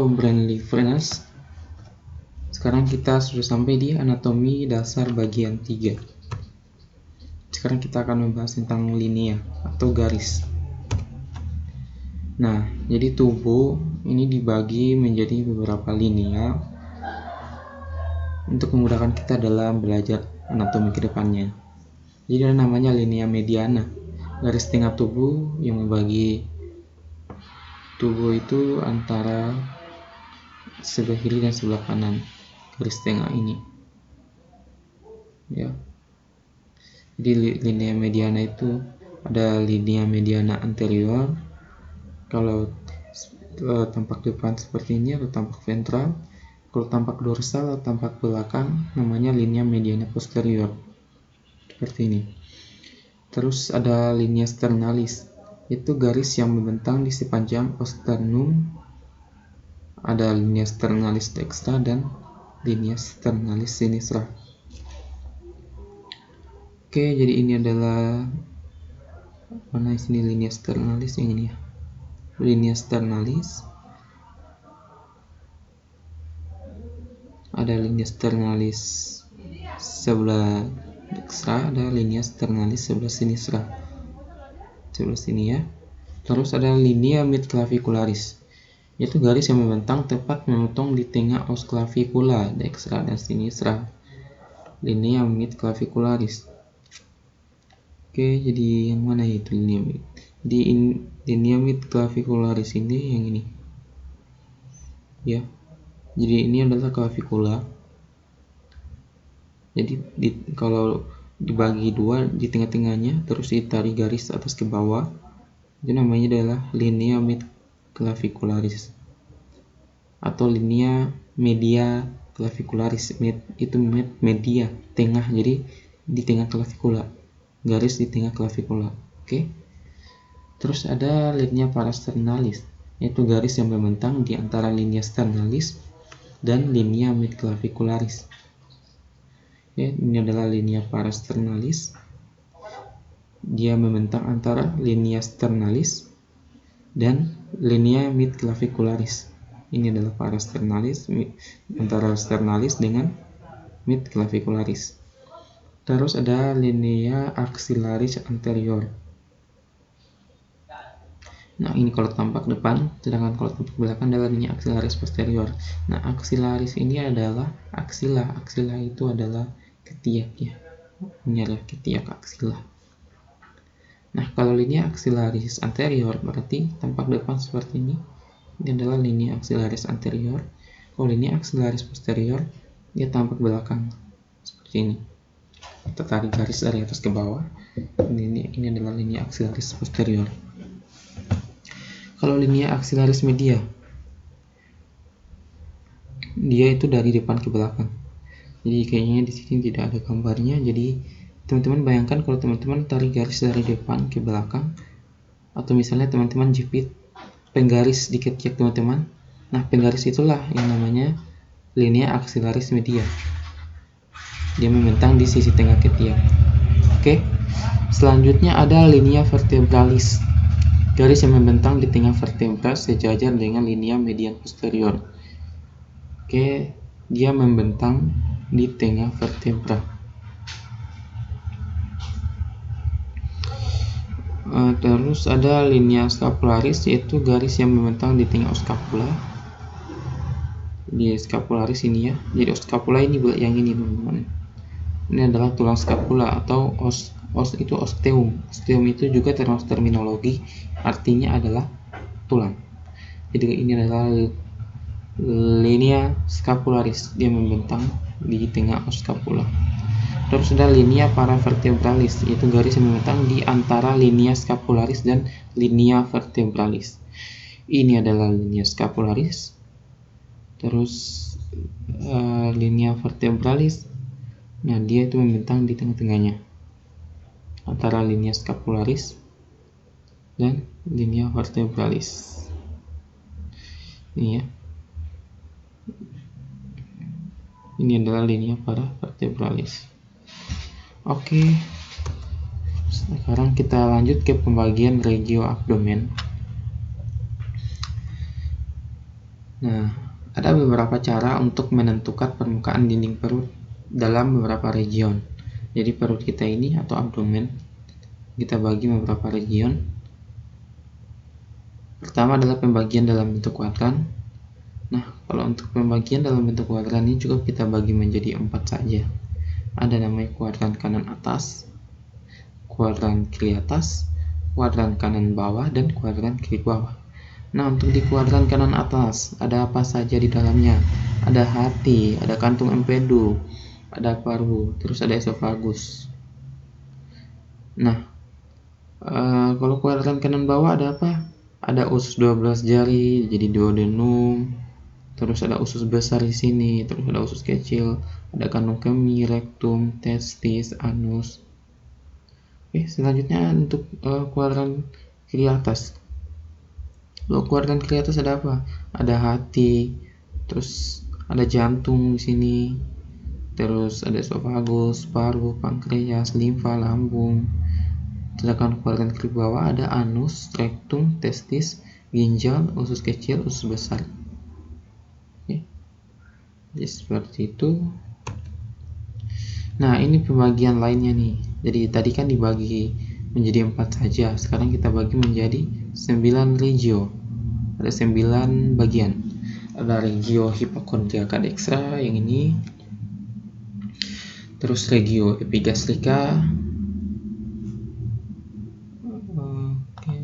Brandly Friends. Sekarang kita sudah sampai di anatomi dasar bagian 3. Sekarang kita akan membahas tentang linea atau garis. Nah, jadi tubuh ini dibagi menjadi beberapa linea untuk memudahkan kita dalam belajar anatomi ke depannya. Jadi ada namanya linea mediana, garis tengah tubuh yang membagi tubuh itu antara sebelah kiri dan sebelah kanan garis tengah ini, ya. Jadi linea mediana itu ada linea mediana anterior kalau tampak depan seperti ini, atau tampak ventral. Kalau tampak dorsal atau tampak belakang namanya linea mediana posterior seperti ini. Terus ada linea sternalis, itu garis yang membentang di sepanjang osternum. Ada linea sternalis dextra dan linea sternalis sinistra. Oke, jadi ini adalah mana sini linea sternalis, yang ini ya. Linea sternalis. Ada linea sternalis sebelah dextra, ada linea sternalis sebelah sinistra. Sebelah sini ya. Terus ada linea midclavicularis, yaitu garis yang membentang tepat memotong di tengah os clavicula dextra dan sinistra. Linea midclavicularis. Oke, jadi yang mana itu linea mid? Di linea midclavicularis ini yang ini. Ya. Jadi ini adalah clavicula. Jadi kalau dibagi dua, di tengah-tengahnya terus ditarik garis atas ke bawah, itu namanya adalah linea midclavicularis atau linea media clavicularis. Itu media, tengah, jadi di tengah clavicula, garis di tengah clavicula. Oke. Terus ada linea parasternalis, yaitu garis yang membentang di antara linea sternalis dan linea midclavicularis. Ya, ini adalah linea parasternalis. Dia membentang antara linea sternalis dan linea midclavicularis. Ini adalah parasternalis, antara sternalis dengan midclavicularis. Terus ada linea axillaris anterior. Nah, ini kalau tampak depan, sedangkan kalau tampak belakang adalah linea axillaris posterior. Nah, axillaris ini adalah aksila. Aksila itu adalah ketiak ya. Ini adalah ketiak aksila. Nah, kalau linea axillaris anterior berarti tampak depan seperti ini. Ini adalah linea axillaris anterior. Kalau linea axillaris posterior, dia tampak belakang seperti ini. Kita tarik garis dari atas ke bawah. Ini adalah linea axillaris posterior. Kalau linea axillaris media, dia itu dari depan ke belakang. Jadi kayaknya di sini tidak ada gambarnya. Jadi teman-teman bayangkan kalau teman-teman tarik garis dari depan ke belakang, atau misalnya teman-teman jepit penggaris di ketiak teman-teman. Nah, penggaris itulah yang namanya linea axillaris media. Dia membentang di sisi tengah ketiak. Oke. Selanjutnya ada linea vertebralis, garis yang membentang di tengah vertebra sejajar dengan linea median posterior. Oke, dia membentang di tengah vertebra. Terus ada linea scapularis, yaitu garis yang membentang di tengah os scapula. Di scapularis ini ya. Jadi os scapula ini yang ini teman-teman. Ini adalah tulang scapula atau os itu osteum. Osteum itu juga termasuk terminologi, artinya adalah tulang. Jadi ini adalah linea scapularis, dia membentang di tengah os scapula. Terus ada linea paravertebralis, yaitu garis yang membentang di antara linea scapularis dan linea vertebralis. Ini adalah linea scapularis. Terus linea vertebralis, nah dia itu membentang di tengah-tengahnya antara linea scapularis dan linea vertebralis. Ini ya. Ini adalah linea paravertebralis. Oke. Sekarang kita lanjut ke pembagian regio abdomen. Nah, ada beberapa cara untuk menentukan permukaan dinding perut dalam beberapa region. Jadi perut kita ini atau abdomen kita bagi beberapa region. Pertama adalah pembagian dalam bentuk kuadran. Nah, kalau untuk pembagian dalam bentuk kuadran ini cukup kita bagi menjadi 4 saja. Ada namanya kuadran kanan atas, kuadran kiri atas, kuadran kanan bawah, dan kuadran kiri bawah. Nah, untuk di kuadran kanan atas, ada apa saja di dalamnya? Ada hati, ada kantung empedu, ada paru, terus ada esofagus. Nah, kalau kuadran kanan bawah ada apa? Ada usus 12 jari, jadi duodenum. Terus ada usus besar di sini, terus ada usus kecil, ada kandung kemih, rektum, testis, anus. Oke, selanjutnya untuk kuadran kiri atas. Kuadran kiri atas ada apa? Ada hati, terus ada jantung di sini, terus ada esofagus, paru, pankreas, limfa, lambung. Sedangkan kuadran kiri bawah ada anus, rektum, testis, ginjal, usus kecil, usus besar. Oke. Jadi seperti itu. Nah, ini pembagian lainnya nih. Jadi tadi kan dibagi menjadi 4 saja. Sekarang kita bagi menjadi 9 regio. Ada 9 bagian. Ada regio hipokondriaka dextra yang ini. Terus regio epigastrika. Oke.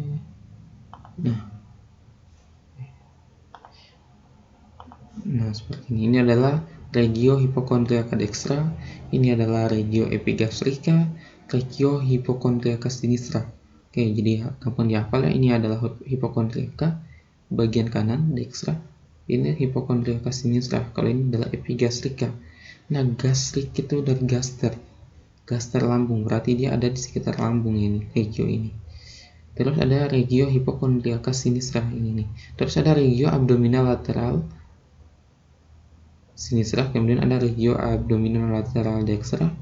Nah, seperti ini. Ini adalah regio hipokondriaka dextra. Ini adalah regio epigastrika, regio hipokondriaka sinistra. Oke, jadi gampang dihafal ya. Ini adalah hipokondriaka bagian kanan dextra. Ini hipokondriaka sinistra. Kalau ini adalah epigastrika. Nah, gastrik itu dari gaster. Gaster lambung, berarti dia ada di sekitar lambung ini, regio ini. Terus ada regio hipokondriaka sinistra ini nih. Terus ada regio abdominal lateral sinistra, kemudian ada regio abdominal lateral dextra,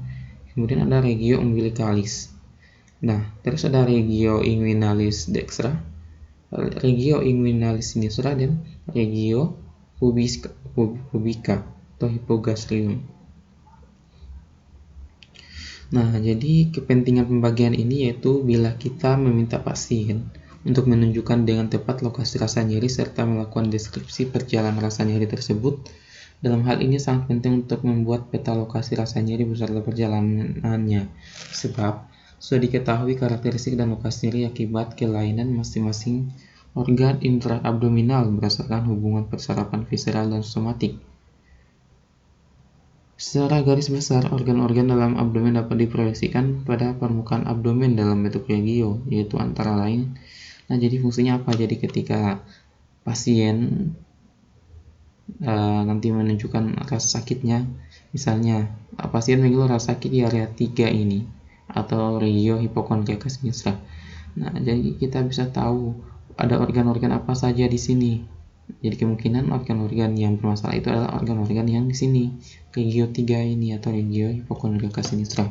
kemudian ada regio umbilicalis. Nah, terus ada regio inguinalis dextra, regio inguinalis sinistra, dan regio pubica atau hypogastrium. Nah, jadi kepentingan pembagian ini yaitu bila kita meminta pasien untuk menunjukkan dengan tepat lokasi rasa nyeri serta melakukan deskripsi perjalanan rasa nyeri tersebut. Dalam hal ini sangat penting untuk membuat peta lokasi rasa nyeri beserta perjalanannya, sebab sudah diketahui karakteristik dan lokasi nyeri akibat kelainan masing-masing organ intraabdominal berdasarkan hubungan persarapan visceral dan somatik. Secara garis besar, organ-organ dalam abdomen dapat diproyeksikan pada permukaan abdomen dalam bentuk regio, yaitu antara lain. Nah, jadi fungsinya apa? Jadi ketika pasien nanti menunjukkan rasa sakitnya, misalnya pasien mengeluh rasa sakit di area 3 ini atau regio hipokondriaka sinistra. Nah, jadi kita bisa tahu ada organ-organ apa saja di sini. Jadi kemungkinan organ-organ yang bermasalah itu adalah organ-organ yang di sini, regio 3 ini atau regio hipokondriaka sinistra.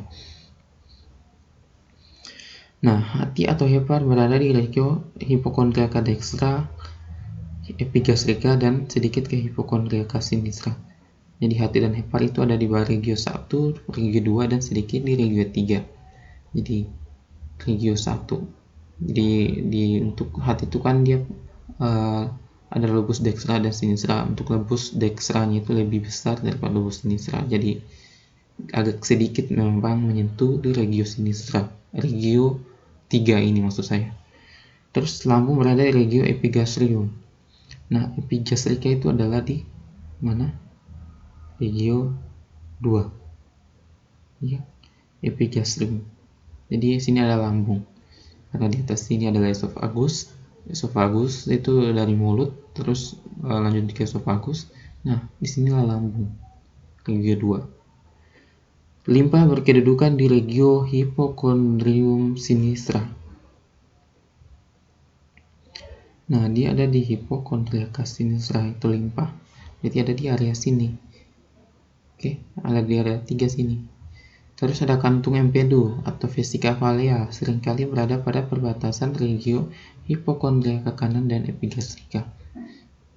Nah, hati atau hepar berada di regio hipokondriaka dextra, epigastrika, dan sedikit ke hipokondriaka sinistra. Jadi hati dan hepar itu ada di bawah regio 1, regio 2, dan sedikit di regio 3. Jadi regio 1. Jadi untuk hati itu kan dia ada lobus dextra dan sinistra. Untuk lobus dextranya itu lebih besar daripada lobus sinistra. Jadi agak sedikit memang menyentuh di regio sinistra. Regio 3 ini maksud saya. Terus lambung berada di regio epigastrium. Nah, epigastrika itu adalah di mana? Regio 2. Ya, epigastrium. Jadi sini ada lambung. Karena di atas sini adalah esofagus. Esofagus itu dari mulut, terus lanjut ke esofagus. Nah, di sinilah lambung. Regio 2. Limpa berkedudukan di regio hipokondrium sinistra. Nah, dia ada di hipokondriaka sinistra, itu limpa. Jadi ada di area sini. Oke, ada di area 3 sini. Terus ada kantung empedu atau vesica valea, seringkali berada pada perbatasan regio hipokondriaka kanan dan epigastrika.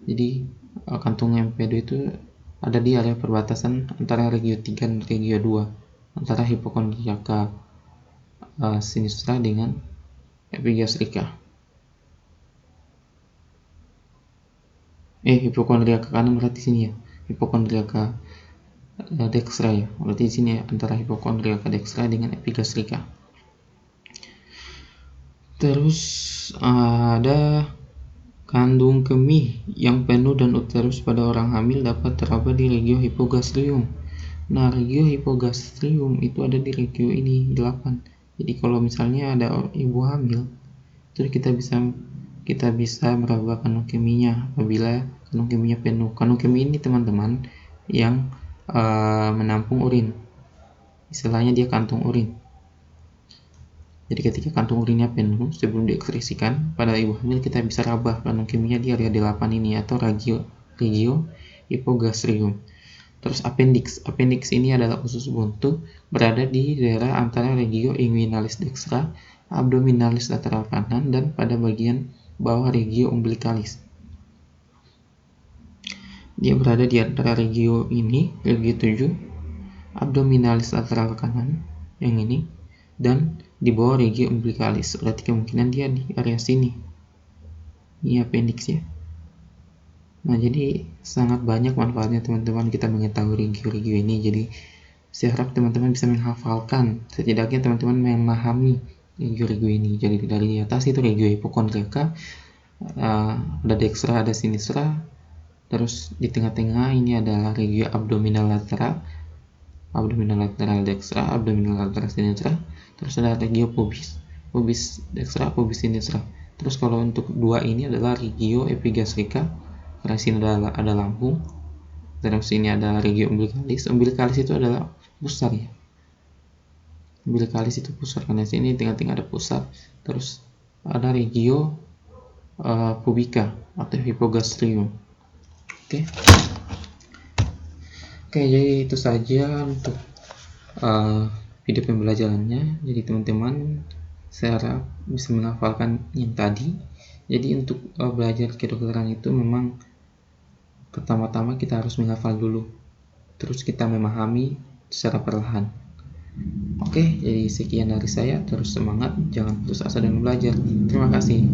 Jadi kantung empedu itu ada di area perbatasan antara regio 3 dan regio 2, antara Hypochondriaca sinistra dengan epigastrica. Hypochondriaca kanan berarti sini ya, Hypochondriaca dextra ya, berarti di sini ya, antara Hypochondriaca dextra dengan epigastrica. Terus ada kandung kemih yang penuh dan uterus pada orang hamil dapat teraba di regio hypogastrium. Nah, regio hypogastrium itu ada di regio ini 8. Jadi kalau misalnya ada ibu hamil, terus kita bisa meraba kandung kemihnya apabila kandung kemihnya penuh. Kandung kemih ini teman-teman yang menampung urin. Istilahnya dia kantung urin. Jadi ketika kantung urinnya penuh sebelum diekskresikan pada ibu hamil, kita bisa raba kandung kemihnya di area 8 ini atau regio hypogastrium. Terus appendix ini adalah usus buntu berada di daerah antara regio inguinalis dextra, abdominalis lateral kanan, dan pada bagian bawah regio umbilicalis. Dia berada di antara regio 7, abdominalis lateral kanan yang ini, dan di bawah regio umbilicalis. Berarti kemungkinan dia di area sini. Ini appendix ya. Nah, jadi sangat banyak manfaatnya teman-teman kita mengetahui regio-regio ini. Jadi saya harap teman-teman bisa menghafalkan, setidaknya teman-teman memahami regio-regio ini. Jadi dari atas itu regio hypochondriaca, ada dextra, ada sinistra. Terus di tengah-tengah ini adalah regio abdominal lateral dextra, abdominal lateral sinistra. Terus ada regio pubis dextra, pubis sinistra. Terus kalau untuk dua ini adalah regio epigastrica, karena sini ada lambung. Terus ini ada regio umbilicalis itu adalah pusar ya. Umbilicalis itu pusar, karena sini tengah-tengah ada pusar. Terus ada regio pubica atau hypogastrium. Oke, jadi itu saja untuk video pembelajarannya. Jadi teman-teman, saya harap bisa menghafalkan yang tadi. Jadi untuk belajar kedokteran itu memang pertama-tama kita harus menghafal dulu, terus kita memahami secara perlahan. Oke, jadi sekian dari saya. Terus semangat, jangan putus asa dan belajar. Terima kasih.